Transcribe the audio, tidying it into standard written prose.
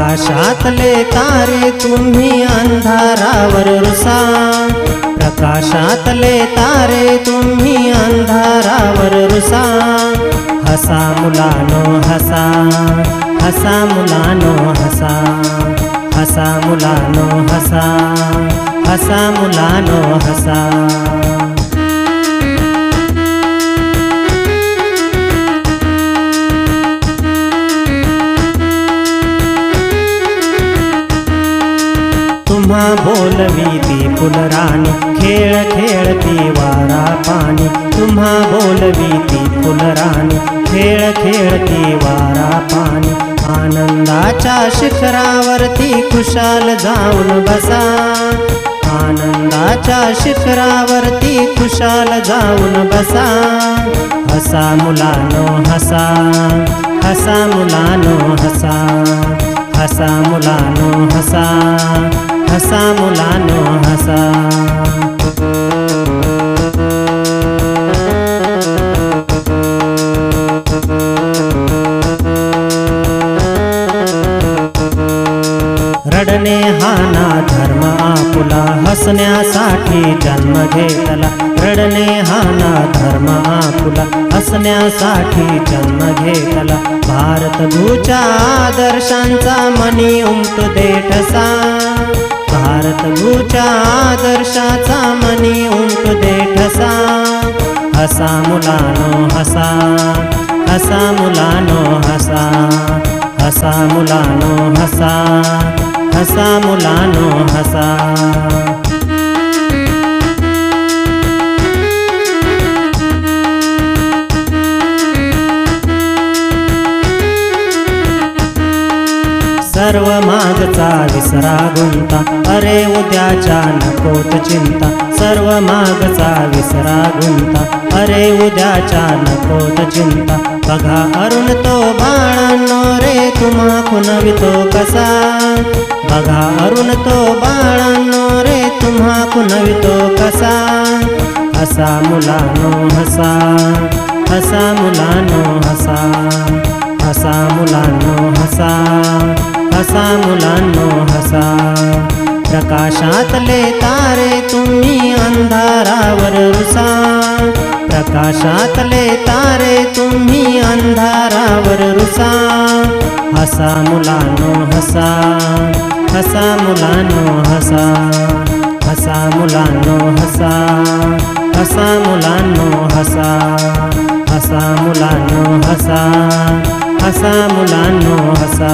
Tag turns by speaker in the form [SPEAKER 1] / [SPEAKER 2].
[SPEAKER 1] प्रकाशातले तारे तुम्ही अंधारावर रुसा, प्रकाशातले तारे तुम्ही अंधारावर रुसा। हसा मुलानो हसा, हसा मुलानो हसा, हसा मुलानो हसा, हसा मुलानो हसा। तुम्हा बोलवीती फुलराणी, खेळ खेळती वारा पाणी। तुम्हा बोलवीती फुलराणी, खेळ खेळती वारा पाणी। आनंदाच्या शिखरावरती खुशाल जाऊन बसा, आनंदाच्या शिखरावरती खुशाल जाऊन बसा। हसा मुलानो हसा, हसा मुलानो हसा, हसा मुलानो हसा, हसा मुलानो हसा। रडणे हा ना धर्म आपुला, हसण्यासाठी जन्म घेतला। रडणे हा ना धर्म आपुला, हसण्यासाठी जन्म घेतला। भारत भूच्या आदर्शांचा मनी उमटू दे ठसा, भारत भूच्या आदर्शाचा मनी उमटू दे ठसा। हसा मुलानो हसा, हसा मुलानो हसा, हसा मुलानो हसा, हसा मुलानो हसा। सर्व मागचा विसरा गुंता, अरे उद्याच्या नकोत चिंता। सर्व मागचा विसरा गुंता, अरे उद्याच्या नकोत चिंता। बघा अरुण तो बाळांनो रे तुम्हा खुणवितो कसा, बघा अरुण तो बाळांनो रे तुम्हा खुणवितो कसा। हसा मुलानो हसा, हसा मुलानो हसा, हसा मुलानो हसा, हसा मुलानो हसा। प्रकाशातले तारे तुम्ही अंधारावर रुसा, प्रकाशातले तारे तुम्ही अंधारावर रुसा। हसा मुलानो हसा, हसा मुलानो हसा, हसा मुलानो हसा, हसा मुलानो हसा, हसा मुलानो हसा, हसा मुलानो हसा।